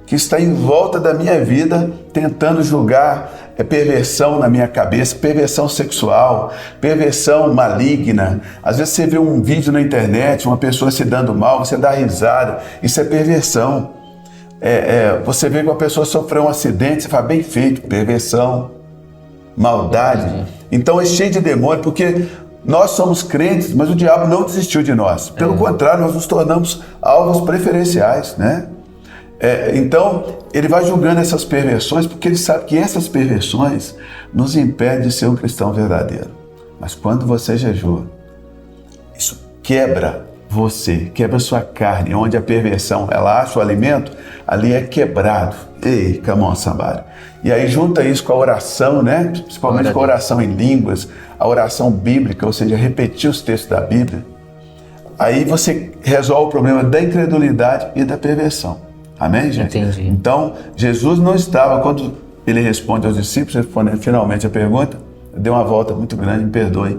Speaker 1: que está em volta da minha vida, tentando julgar perversão na minha cabeça, perversão sexual, perversão maligna. Às vezes você vê um vídeo na internet, uma pessoa se dando mal, você dá risada, isso é perversão. Você vê que uma pessoa sofreu um acidente, você fala, bem feito, perversão, maldade. Então é cheio de demônio, porque nós somos crentes, mas o diabo não desistiu de nós. Pelo contrário, nós nos tornamos alvos preferenciais, né? Então, ele vai julgando essas perversões, porque ele sabe que essas perversões nos impedem de ser um cristão verdadeiro. Mas quando você jejua, isso quebra você, quebra sua carne, onde a perversão, ela acha o alimento, ali é quebrado. Ei, come on, somebody. E aí junta isso com a oração, né? Principalmente com a oração em línguas, a oração bíblica, ou seja, repetir os textos da Bíblia. Aí você resolve o problema da incredulidade e da perversão. Amém, gente?
Speaker 2: Entendi.
Speaker 1: Então, Jesus não estava, quando ele responde aos discípulos, respondendo finalmente a pergunta, deu uma volta muito grande, me perdoe.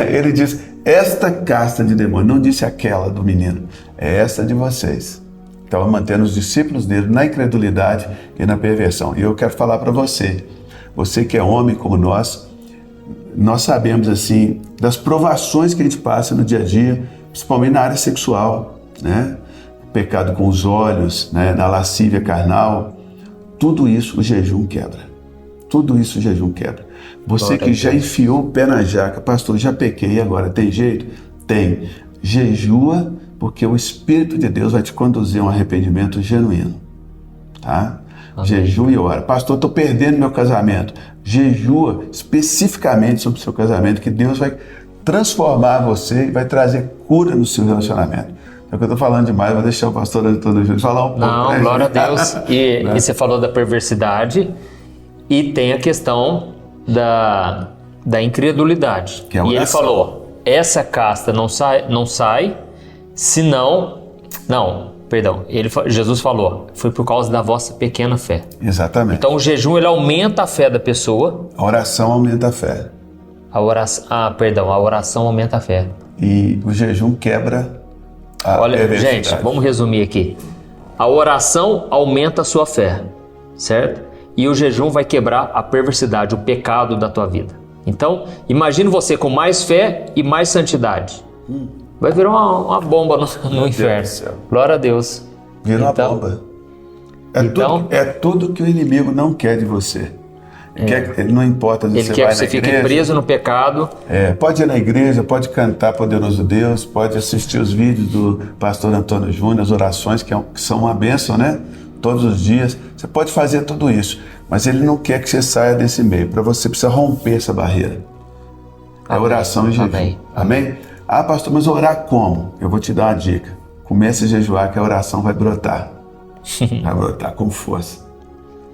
Speaker 1: Ele diz, esta casta de demônio, não disse aquela do menino, é essa de vocês. Estava mantendo os discípulos dele na incredulidade e na perversão. E eu quero falar para você que é homem como nós sabemos assim, das provações que a gente passa no dia a dia, principalmente na área sexual, né? Pecado com os olhos, né? Na lascívia carnal, tudo isso o jejum quebra. Tudo isso o jejum quebra. Você que já enfiou o pé na jaca, pastor, já pequei agora, tem jeito? Tem. Jejua porque o Espírito de Deus vai te conduzir a um arrependimento genuíno, tá? Jejua e ora. Pastor, estou perdendo meu casamento. Jejua especificamente sobre o seu casamento, que Deus vai transformar você e vai trazer cura no seu relacionamento. É que eu estou falando demais, vou deixar o pastor Antônio Júnior falar um pouco.
Speaker 2: Não, glória a Deus. E você falou da perversidade e tem a questão da incredulidade.
Speaker 1: Que é a
Speaker 2: e ele
Speaker 1: oração.
Speaker 2: falou, essa casta não sai, senão... Não, perdão. Jesus falou, foi por causa da vossa pequena fé.
Speaker 1: Exatamente.
Speaker 2: Então o jejum, ele aumenta a fé da pessoa.
Speaker 1: A oração aumenta a fé.
Speaker 2: A oração aumenta a fé.
Speaker 1: E o jejum quebra a
Speaker 2: Olha,
Speaker 1: perversidade.
Speaker 2: gente, vamos resumir aqui. A oração aumenta a sua fé, certo? E o jejum vai quebrar a perversidade, o pecado da tua vida. Então, imagine você com mais fé e mais santidade. Vai virar uma bomba no inferno.
Speaker 1: do céu.
Speaker 2: Glória a Deus.
Speaker 1: Vira uma
Speaker 2: Então-
Speaker 1: bomba.
Speaker 2: então-
Speaker 1: É tudo que o inimigo não quer de você. Ele não importa se
Speaker 2: Ele
Speaker 1: você
Speaker 2: quer
Speaker 1: vai
Speaker 2: que você
Speaker 1: na
Speaker 2: fique
Speaker 1: igreja.
Speaker 2: preso no pecado.
Speaker 1: Pode ir na igreja, pode cantar Poderoso Deus, pode assistir os vídeos do pastor Antônio Júnior, as orações que são uma bênção, né? Todos os dias. Você pode fazer tudo isso, mas ele não quer que você saia desse meio. Para você precisa romper essa barreira. É
Speaker 2: Amém.
Speaker 1: oração e jejum.
Speaker 2: Amém.
Speaker 1: Amém? Ah, pastor, mas orar como? Eu vou te dar uma dica. Comece a jejuar que a oração vai brotar. Vai brotar com força.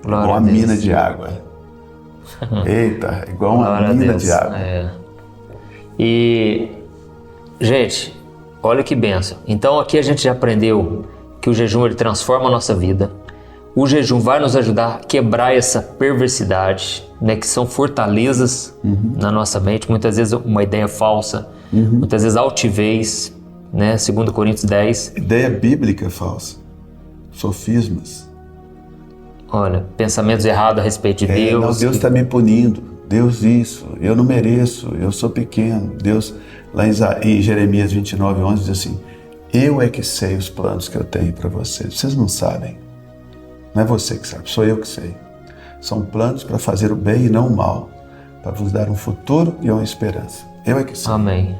Speaker 2: Glória
Speaker 1: Igual
Speaker 2: a
Speaker 1: uma
Speaker 2: Deus.
Speaker 1: mina de água. Eita, igual uma
Speaker 2: Glória a
Speaker 1: mina
Speaker 2: Deus.
Speaker 1: de água.
Speaker 2: E, gente, olha que bênção. Então aqui a gente já aprendeu que o jejum ele transforma a nossa vida. O jejum vai nos ajudar a quebrar essa perversidade, né, que são fortalezas na nossa mente. Muitas vezes uma ideia falsa, muitas vezes altivez, né, 2 Coríntios 10.
Speaker 1: Ideia bíblica falsa. Sofismas.
Speaker 2: Olha, pensamentos errados a respeito de
Speaker 1: Não,
Speaker 2: Deus.
Speaker 1: Deus está me punindo. Deus isso. Eu não mereço. Eu sou pequeno. Deus, lá em Jeremias 29:11 diz assim: eu é que sei os planos que eu tenho para vocês. Vocês não sabem. Não é você que sabe, sou eu que sei. São planos para fazer o bem e não o mal, para vos dar um futuro e uma esperança. Eu é que sei.
Speaker 2: Amém.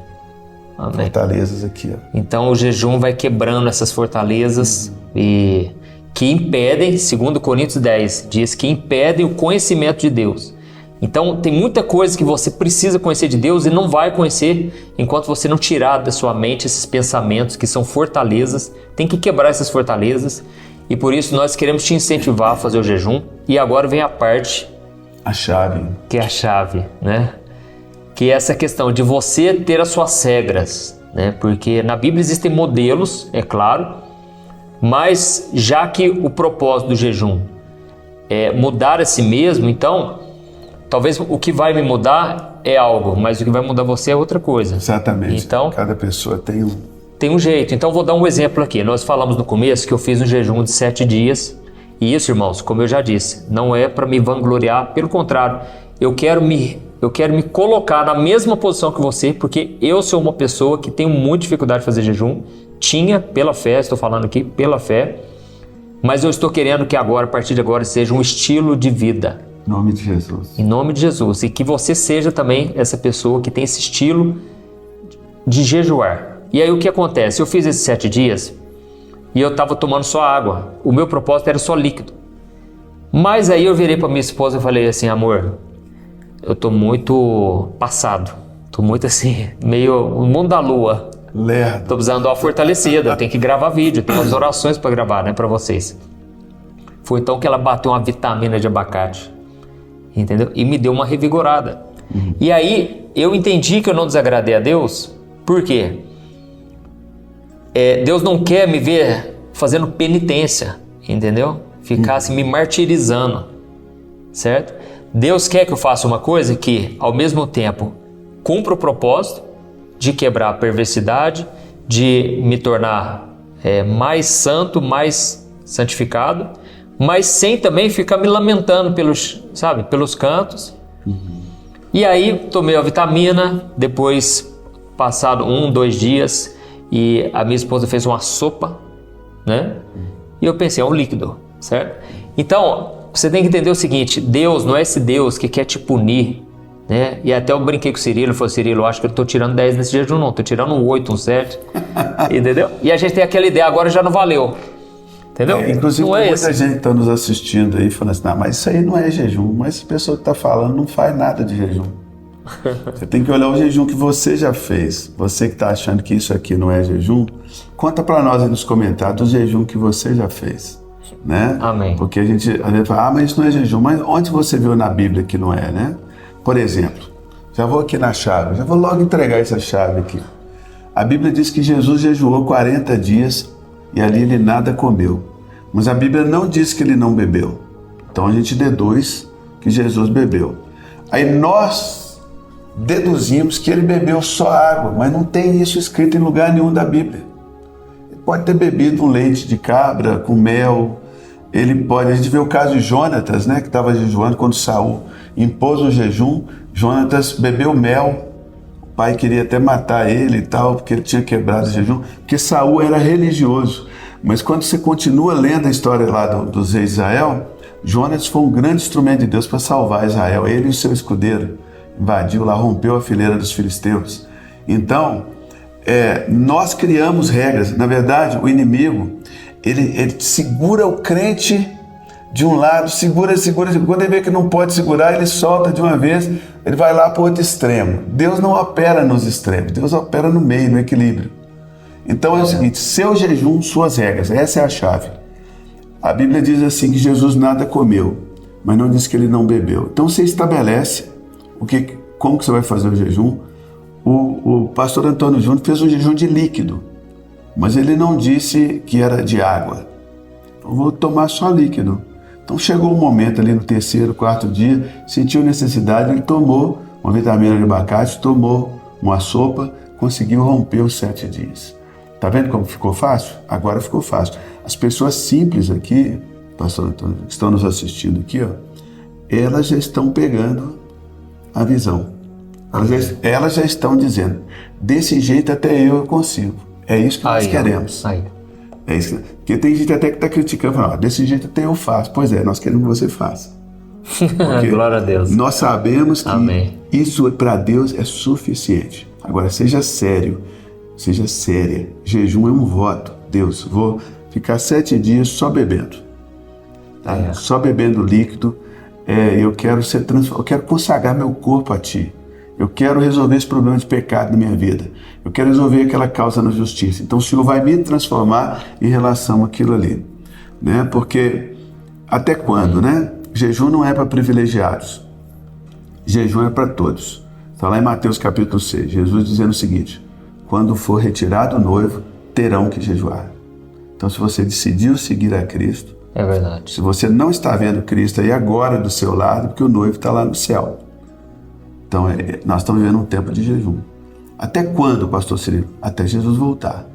Speaker 2: Amém.
Speaker 1: Fortalezas aqui, ó.
Speaker 2: Então o jejum vai quebrando essas fortalezas e que impedem, 2 Coríntios 10, diz que impedem o conhecimento de Deus. Então tem muita coisa que você precisa conhecer de Deus e não vai conhecer enquanto você não tirar da sua mente esses pensamentos que são fortalezas. Tem que quebrar essas fortalezas e por isso nós queremos te incentivar a fazer o jejum. E agora vem a parte
Speaker 1: A chave.
Speaker 2: que é a chave, né? Que é essa questão de você ter as suas regras, né? Porque na Bíblia existem modelos, é claro, mas já que o propósito do jejum é mudar a si mesmo, então talvez o que vai me mudar é algo, mas o que vai mudar você é outra coisa.
Speaker 1: Exatamente.
Speaker 2: Então
Speaker 1: Cada pessoa tem um...
Speaker 2: tem um jeito. Então vou dar um exemplo aqui. Nós falamos no começo que eu fiz um jejum de 7 dias. E isso, irmãos, como eu já disse, não é para me vangloriar. Pelo contrário, eu quero me colocar na mesma posição que você, porque eu sou uma pessoa que tenho muita dificuldade de fazer jejum. Tinha pela fé, estou falando aqui pela fé. Mas eu estou querendo que agora, a partir de agora, seja um estilo de vida.
Speaker 1: Em nome de Jesus.
Speaker 2: Em nome de Jesus. E que você seja também essa pessoa que tem esse estilo de jejuar. E aí o que acontece? Eu fiz esses 7 dias e eu estava tomando só água. O meu propósito era só líquido. Mas aí eu virei para minha esposa e falei assim: amor, eu tô muito passado. Tô muito assim, meio no mundo da lua.
Speaker 1: Lerdo.
Speaker 2: Tô precisando dar uma fortalecida. Eu tenho que gravar vídeo, tenho umas orações para gravar, né, para vocês. Foi então que ela bateu uma vitamina de abacate, entendeu? E me deu uma revigorada. E aí eu entendi que eu não desagradei a Deus. Por quê? Deus não quer me ver fazendo penitência, entendeu? Ficar assim me martirizando, certo? Deus quer que eu faça uma coisa que, ao mesmo tempo, cumpra o propósito de quebrar a perversidade, de me tornar mais santo, mais santificado, mas sem também ficar me lamentando pelos cantos. E aí tomei a vitamina, depois passado 1-2 dias, e a minha esposa fez uma sopa, né? E eu pensei, é um líquido, certo? Então, você tem que entender o seguinte: Deus não é esse Deus que quer te punir né? E até eu brinquei com o Cirilo, falei, Cirilo, eu acho que eu estou tirando 10 nesse jejum, não, estou tirando um 8, um 7, entendeu? E a gente tem aquela ideia, agora já não valeu, entendeu?
Speaker 1: Inclusive,
Speaker 2: não
Speaker 1: tem
Speaker 2: é
Speaker 1: muita
Speaker 2: esse.
Speaker 1: gente que está nos assistindo aí falando assim, não, mas isso aí não é jejum, mas a pessoa que está falando não faz nada de jejum. Você tem que olhar o jejum que você já fez. Você que está achando que isso aqui não é jejum, conta para nós aí nos comentários o jejum que você já fez, né?
Speaker 2: Amém.
Speaker 1: Porque a gente às vezes fala, mas isso não é jejum. Mas onde você viu na Bíblia que não é, né? Por exemplo, já vou aqui na chave, já vou logo entregar essa chave aqui. A Bíblia diz que Jesus jejuou 40 dias e ali ele nada comeu. Mas a Bíblia não diz que ele não bebeu. Então a gente deduz que Jesus bebeu. Aí nós deduzimos que ele bebeu só água, mas não tem isso escrito em lugar nenhum da Bíblia. Ele pode ter bebido um leite de cabra com mel, a gente vê o caso de Jonatas, né, que estava jejuando quando Saul impôs o jejum. Jonatas bebeu mel, o pai queria até matar ele e tal, porque ele tinha quebrado o jejum, porque Saul era religioso. Mas quando você continua lendo a história lá dos reis de Israel, Jonatas foi um grande instrumento de Deus para salvar Israel, ele e o seu escudeiro. Invadiu lá, rompeu a fileira dos filisteus. Então, nós criamos regras. Na verdade, o inimigo, ele segura o crente de um lado, segura. Quando ele vê que não pode segurar, ele solta de uma vez, ele vai lá para o outro extremo. Deus não opera nos extremos, Deus opera no meio, no equilíbrio. Então é o seguinte, seu jejum, suas regras, essa é a chave. A Bíblia diz assim que Jesus nada comeu, mas não diz que ele não bebeu. Então você estabelece como que você vai fazer o jejum. O pastor Antônio Júnior fez um jejum de líquido, mas ele não disse que era de água. Eu vou tomar só líquido. Então chegou um momento ali no 3º, 4º dia, sentiu necessidade, ele tomou uma vitamina de abacate, tomou uma sopa, conseguiu romper os 7 dias. Tá vendo como ficou fácil? Agora ficou fácil. As pessoas simples aqui, pastor Antônio, que estão nos assistindo aqui, ó, elas já estão pegando a visão. Elas já estão dizendo, desse jeito até eu consigo. É isso que nós queremos. É isso. Porque tem gente até que está criticando, falando, desse jeito até eu faço. Pois é, nós queremos que você faça.
Speaker 2: Glória a Deus.
Speaker 1: Nós sabemos que
Speaker 2: Amém.
Speaker 1: Isso para Deus é suficiente. Agora, seja sério, seja séria. Jejum é um voto. Deus, vou ficar 7 dias só bebendo. Tá? Só bebendo líquido. Eu quero eu quero consagrar meu corpo a Ti. Eu quero resolver esse problema de pecado na minha vida. Eu quero resolver aquela causa na justiça. Então o Senhor vai me transformar em relação àquilo ali. Né? Porque até quando, né? Jejum não é para privilegiados. Jejum é para todos. Está lá em Mateus capítulo 6, Jesus dizendo o seguinte, quando for retirado o noivo, terão que jejuar. Então se você decidiu seguir a Cristo,
Speaker 2: é verdade.
Speaker 1: Se você não está vendo Cristo aí agora do seu lado, porque o noivo está lá no céu. Então, nós estamos vivendo um tempo de jejum. Até quando, pastor Cirilo? Até Jesus voltar.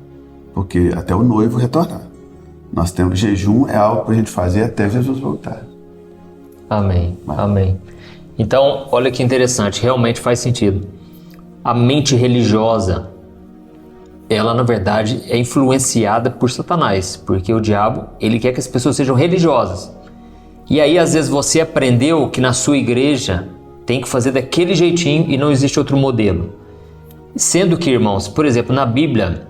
Speaker 1: Porque até o noivo retornar. Nós temos jejum, é algo para a gente fazer até Jesus voltar.
Speaker 2: Amém. Amém. Então, olha que interessante, realmente faz sentido. A mente religiosa, ela na verdade é influenciada por Satanás, porque o diabo, ele quer que as pessoas sejam religiosas. E aí às vezes você aprendeu que na sua igreja tem que fazer daquele jeitinho e não existe outro modelo. Sendo que, irmãos, por exemplo, na Bíblia,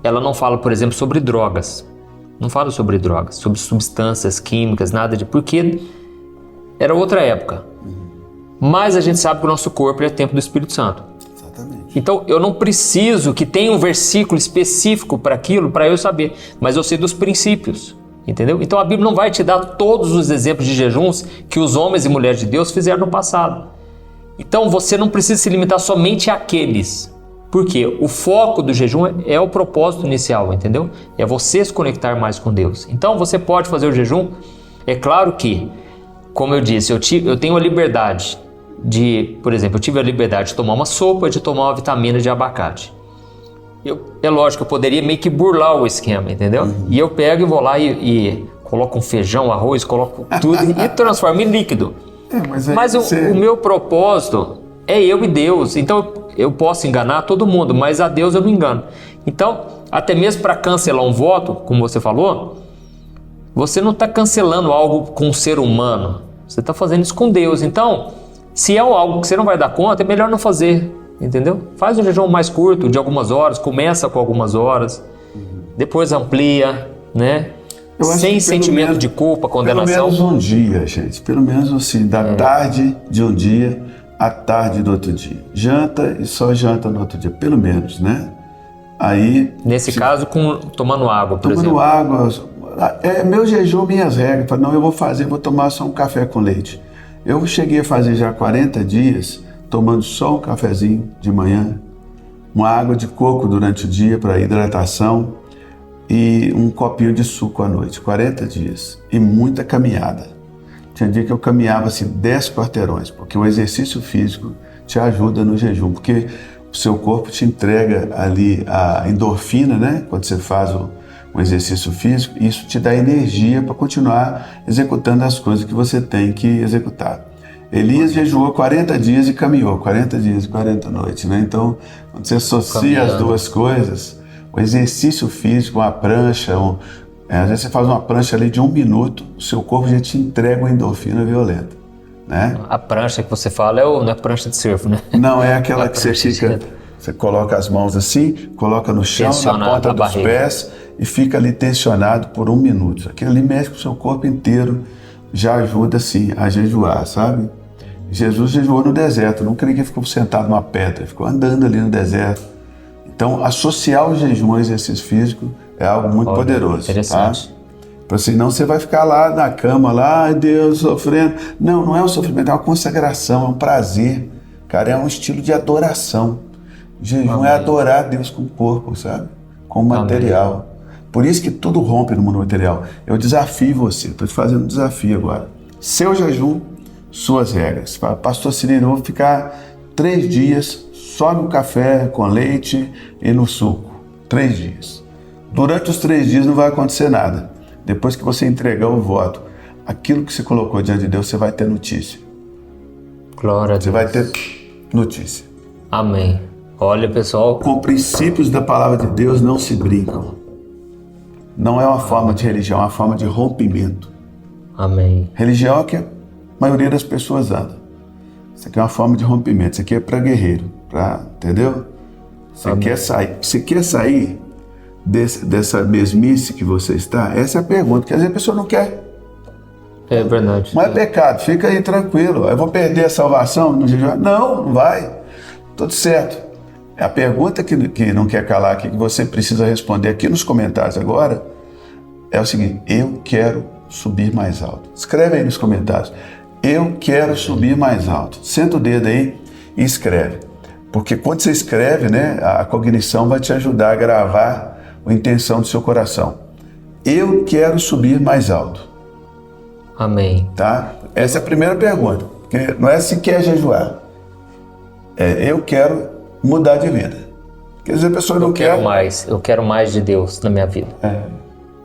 Speaker 2: ela não fala, por exemplo, sobre drogas. Não fala sobre drogas, sobre substâncias químicas, nada de... Porque era outra época. Mas a gente sabe que o nosso corpo é templo do Espírito Santo.
Speaker 1: Exatamente.
Speaker 2: Então, eu não preciso que tenha um versículo específico para aquilo, para eu saber. Mas eu sei dos princípios. Entendeu? Então a Bíblia não vai te dar todos os exemplos de jejuns que os homens e mulheres de Deus fizeram no passado. Então você não precisa se limitar somente àqueles. Porque o foco do jejum é o propósito inicial, entendeu? É você se conectar mais com Deus. Então você pode fazer o jejum. É claro que, como eu disse, eu tenho a liberdade de, por exemplo, eu tive a liberdade de tomar uma sopa, de tomar uma vitamina de abacate. É lógico, eu poderia meio que burlar o esquema, entendeu? E eu pego e vou lá e coloco um feijão, arroz, coloco tudo e transformo em líquido. Mas o meu propósito é eu e Deus. Então eu posso enganar todo mundo, mas a Deus eu não engano. Então, até mesmo para cancelar um voto, como você falou, você não está cancelando algo com um ser humano. Você está fazendo isso com Deus. Então, Se é algo que você não vai dar conta, é melhor não fazer, entendeu? Faz um jejum mais curto, de algumas horas, começa com algumas horas, depois amplia, né? Sem sentimento de culpa, condenação.
Speaker 1: Pelo menos um dia, gente. Pelo menos assim, da tarde de um dia à tarde do outro dia. Janta e só janta no outro dia, pelo menos, né? Aí...
Speaker 2: Nesse caso, tomando água, por exemplo.
Speaker 1: Tomando água. Meu jejum, minhas regras. Não, eu vou tomar só um café com leite. Eu cheguei a fazer já 40 dias tomando só um cafezinho de manhã, uma água de coco durante o dia para hidratação e um copinho de suco à noite, 40 dias. E muita caminhada. Tinha dia que eu caminhava assim 10 quarteirões, porque o exercício físico te ajuda no jejum, porque o seu corpo te entrega ali a endorfina, né? Quando você faz um exercício físico, isso te dá energia para continuar executando as coisas que você tem que executar. Elias jejuou 40 dias e caminhou, 40 dias e 40 noites, né? Então, quando você associa as duas coisas, o exercício físico, uma prancha, às vezes você faz uma prancha ali de 1 minuto, o seu corpo já te entrega uma endorfina violenta, né?
Speaker 2: A prancha que você fala não é prancha de surf, né?
Speaker 1: Não, é aquela que você coloca as mãos assim, coloca no chão, na ponta dos pés e fica ali tensionado por 1 minuto. Aquilo ali mexe com o seu corpo inteiro, já ajuda assim a jejuar, sabe? Jesus jejuou no deserto, não creio que ele ficou sentado numa pedra, ele ficou andando ali no deserto. Então, associar o jejum ao exercício físico é algo muito poderoso.
Speaker 2: Interessante.
Speaker 1: Tá? Senão você vai ficar lá na cama, lá, ai Deus, sofrendo. Não, não é um sofrimento, é uma consagração, é um prazer. Cara, é um estilo de adoração. O jejum é adorar a Deus com o corpo, sabe? Com o material. Por isso que tudo rompe no mundo material. Eu desafio você, estou te fazendo um desafio agora. Seu jejum, suas regras. Fala, pastor Cirilo, eu vou ficar 3 dias só no café com leite e no suco. 3 dias. Durante os 3 dias não vai acontecer nada. Depois que você entregar o voto, aquilo que você colocou diante de Deus, você vai ter notícia.
Speaker 2: Glória a Deus.
Speaker 1: Você vai ter notícia.
Speaker 2: Amém. Olha, pessoal.
Speaker 1: Com princípios da palavra de Deus não se brincam. Não é uma forma de religião, é uma forma de rompimento.
Speaker 2: Amém.
Speaker 1: Religião é que a maioria das pessoas anda. Isso aqui é uma forma de rompimento. Isso aqui é para guerreiro, entendeu? Você quer sair dessa mesmice que você está? Essa é a pergunta, porque às vezes a pessoa não quer.
Speaker 2: É verdade.
Speaker 1: Mas é pecado, fica aí tranquilo. Eu vou perder a salvação no jejum? Não vai. Tudo certo. A pergunta que não quer calar aqui, que você precisa responder aqui nos comentários agora, é o seguinte: eu quero subir mais alto. Escreve aí nos comentários. Eu quero subir mais alto. Senta o dedo aí e escreve. Porque quando você escreve, né, a cognição vai te ajudar a gravar a intenção do seu coração. Eu quero subir mais alto.
Speaker 2: Amém.
Speaker 1: Tá? Essa é a primeira pergunta. Porque não é se quer jejuar. É eu quero mudar de vida. Quer dizer, a pessoa não quer...
Speaker 2: Eu quero mais de Deus na minha vida.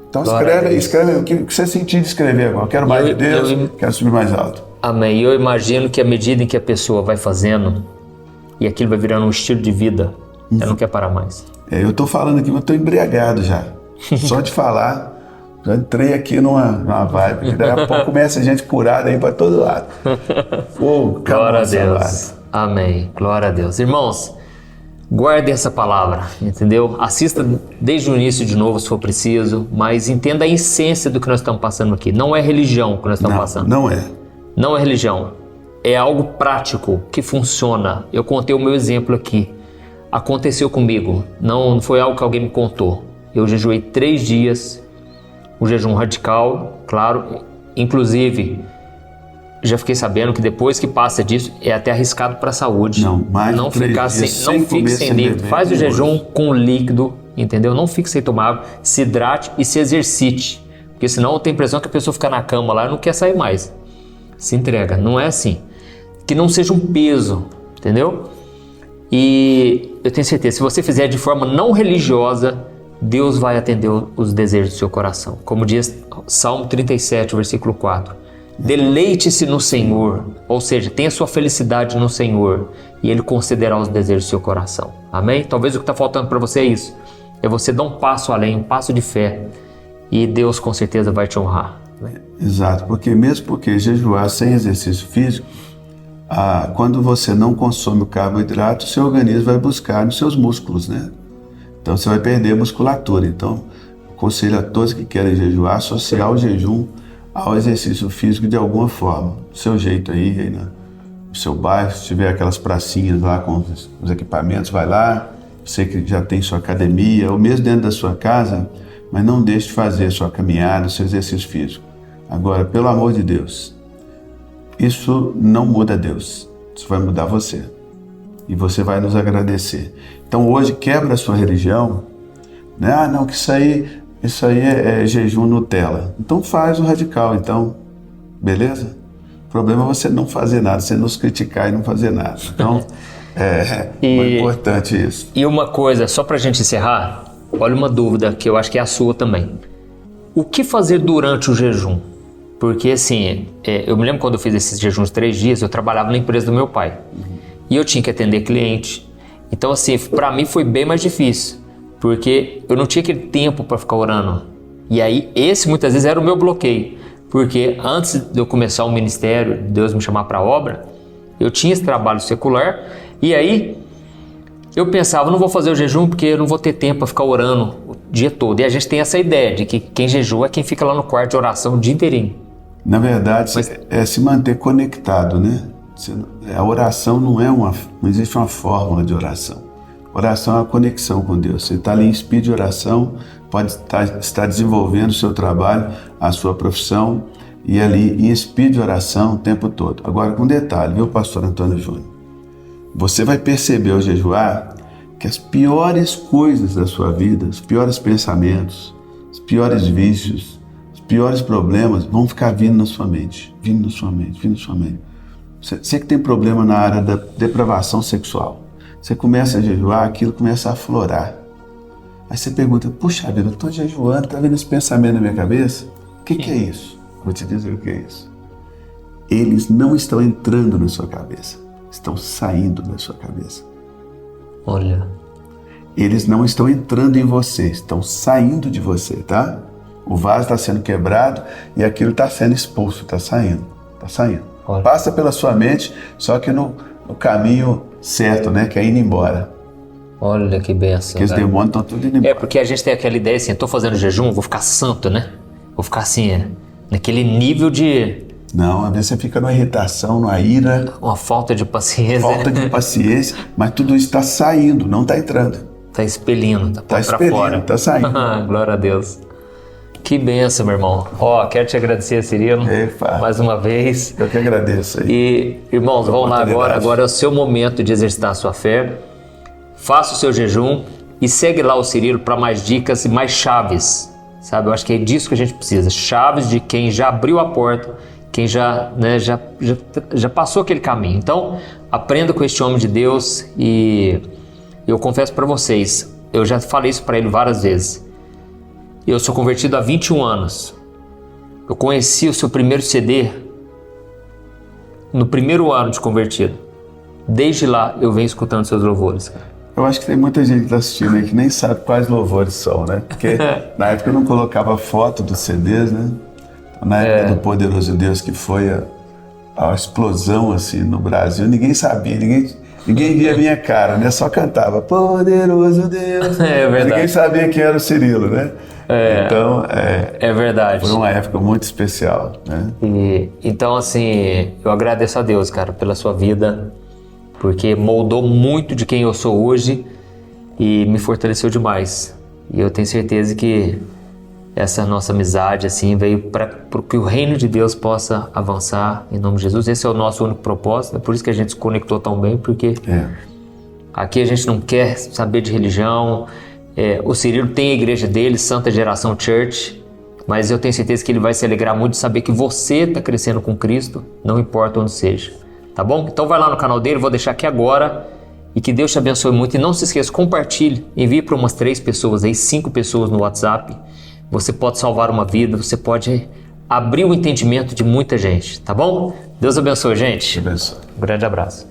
Speaker 1: Então escreve o que você sentir de escrever agora. Eu quero mais de Deus, quero subir mais alto.
Speaker 2: Amém. E eu imagino que à medida em que a pessoa vai fazendo, e aquilo vai virando um estilo de vida, ela não quer parar mais.
Speaker 1: Eu estou falando aqui, mas eu estou embriagado já. Só de falar, já entrei aqui numa vibe, que daqui a pouco começa a gente curada aí para todo lado.
Speaker 2: Glória a Deus. Amém. Glória a Deus. Irmãos, guarde essa palavra, entendeu? Assista desde o início de novo, se for preciso, mas entenda a essência do que nós estamos passando aqui. Não é religião que nós estamos passando.
Speaker 1: Não é.
Speaker 2: Não é religião. É algo prático, que funciona. Eu contei o meu exemplo aqui. Aconteceu comigo. Não foi algo que alguém me contou. Eu jejuei 3 dias, um jejum radical, claro. Inclusive, já fiquei sabendo que depois que passa disso, é até arriscado para a saúde. Não fique sem líquido. Faz o jejum com líquido, entendeu? Não fique sem tomar água, se hidrate e se exercite. Porque senão tem a impressão que a pessoa fica na cama lá e não quer sair mais. Se entrega, não é assim. Que não seja um peso, entendeu? E eu tenho certeza, se você fizer de forma não religiosa, Deus vai atender os desejos do seu coração. Como diz Salmo 37, versículo 4. Deleite-se no Senhor, ou seja, tenha sua felicidade no Senhor, e Ele concederá os desejos do seu coração. Amém? Talvez o que está faltando para você é isso. É você dar um passo além, um passo de fé, e Deus com certeza vai te honrar.
Speaker 1: Exato, porque mesmo porque jejuar sem exercício físico, quando você não consome o carboidrato, o seu organismo vai buscar nos seus músculos, né? Então você vai perder a musculatura. Então, aconselho a todos que querem jejuar, associar o jejum ao exercício físico de alguma forma. Do seu jeito aí no seu bairro, se tiver aquelas pracinhas lá com os equipamentos, vai lá. Você que já tem sua academia, ou mesmo dentro da sua casa, mas não deixe de fazer a sua caminhada, o seu exercício físico. Agora, pelo amor de Deus, isso não muda Deus, isso vai mudar você. E você vai nos agradecer. Então hoje quebra a sua religião, né? Não, que isso aí é jejum Nutella. Então faz o radical, então, beleza? O problema é você não fazer nada, você nos criticar e não fazer nada. Então, é importante isso.
Speaker 2: E uma coisa, só pra gente encerrar, olha uma dúvida que eu acho que é a sua também. O que fazer durante o jejum? Porque assim, eu me lembro quando eu fiz esses jejuns de 3 dias, eu trabalhava na empresa do meu pai. E eu tinha que atender cliente. Então assim, para mim foi bem mais difícil. Porque eu não tinha aquele tempo para ficar orando. E aí, esse muitas vezes era o meu bloqueio. Porque antes de eu começar o ministério, Deus me chamar para a obra, eu tinha esse trabalho secular. E aí, eu pensava, não vou fazer o jejum porque eu não vou ter tempo para ficar orando o dia todo. E a gente tem essa ideia de que quem jejua é quem fica lá no quarto de oração o dia inteirinho.
Speaker 1: Na verdade, é se manter conectado, né? A oração não existe uma fórmula de oração. Oração é a conexão com Deus. Você está ali em speed de oração, pode estar desenvolvendo o seu trabalho, a sua profissão, e ali em speed de oração o tempo todo. Agora, com detalhe, viu, pastor Antônio Júnior? Você vai perceber ao jejuar que as piores coisas da sua vida, os piores pensamentos, os piores vícios, os piores problemas vão ficar vindo na sua mente, vindo na sua mente, vindo na sua mente. Você que tem problema na área da depravação sexual, você começa a jejuar, aquilo começa a aflorar. Aí você pergunta, puxa vida, eu estou jejuando, está vindo esse pensamento na minha cabeça? O que é isso? Vou te dizer o que é isso. Eles não estão entrando na sua cabeça, estão saindo da sua cabeça.
Speaker 2: Olha.
Speaker 1: Eles não estão entrando em você, estão saindo de você, tá? O vaso está sendo quebrado e aquilo está sendo expulso, está saindo, está saindo. Olha. Passa pela sua mente, só que no caminho certo, né? Que é indo embora.
Speaker 2: Olha que benção.
Speaker 1: Porque os demônios estão tudo indo embora.
Speaker 2: Porque a gente tem aquela ideia assim, eu tô fazendo jejum, vou ficar santo, né? Vou ficar assim, naquele nível de...
Speaker 1: Não, às vezes você fica numa irritação, numa ira.
Speaker 2: Uma falta de paciência.
Speaker 1: Falta de paciência, mas tudo isso está saindo, não está entrando.
Speaker 2: Está expelindo, está para fora.
Speaker 1: Está saindo.
Speaker 2: Glória a Deus. Que benção, meu irmão. Quero te agradecer, Cirilo, mais uma vez.
Speaker 1: Eu que agradeço aí.
Speaker 2: E, irmãos, vamos lá agora. Agora é o seu momento de exercitar a sua fé. Faça o seu jejum e segue lá o Cirilo para mais dicas e mais chaves. Sabe, eu acho que é disso que a gente precisa. Chaves de quem já abriu a porta, quem já passou aquele caminho. Então, aprenda com este homem de Deus e eu confesso para vocês, eu já falei isso para ele várias vezes. Eu sou convertido há 21 anos. Eu conheci o seu primeiro CD no primeiro ano de convertido. Desde lá eu venho escutando seus louvores.
Speaker 1: Eu acho que tem muita gente que está assistindo aí que nem sabe quais louvores são, né? Porque na época eu não colocava foto dos CDs, né? Na época do Poderoso Deus, que foi a explosão assim no Brasil, ninguém sabia, ninguém via a minha cara, né? Só cantava Poderoso Deus.
Speaker 2: É verdade.
Speaker 1: Ninguém sabia quem era o Cirilo, né? Então,
Speaker 2: é verdade.
Speaker 1: Foi uma época muito especial, né?
Speaker 2: Então, assim, eu agradeço a Deus, cara, pela sua vida, porque moldou muito de quem eu sou hoje e me fortaleceu demais. E eu tenho certeza que essa nossa amizade, assim, veio para que o reino de Deus possa avançar em nome de Jesus. Esse é o nosso único propósito, é por isso que a gente se conectou tão bem, porque aqui a gente não quer saber de religião. O Cirilo tem a igreja dele, Santa Geração Church, mas eu tenho certeza que ele vai se alegrar muito de saber que você está crescendo com Cristo, não importa onde seja, tá bom? Então vai lá no canal dele, vou deixar aqui agora, e que Deus te abençoe muito. E não se esqueça, compartilhe, envie para umas 3 pessoas, aí 5 pessoas no WhatsApp. Você pode salvar uma vida, você pode abrir o entendimento de muita gente, tá bom? Deus abençoe, gente.
Speaker 1: Deus abençoe.
Speaker 2: Um grande abraço.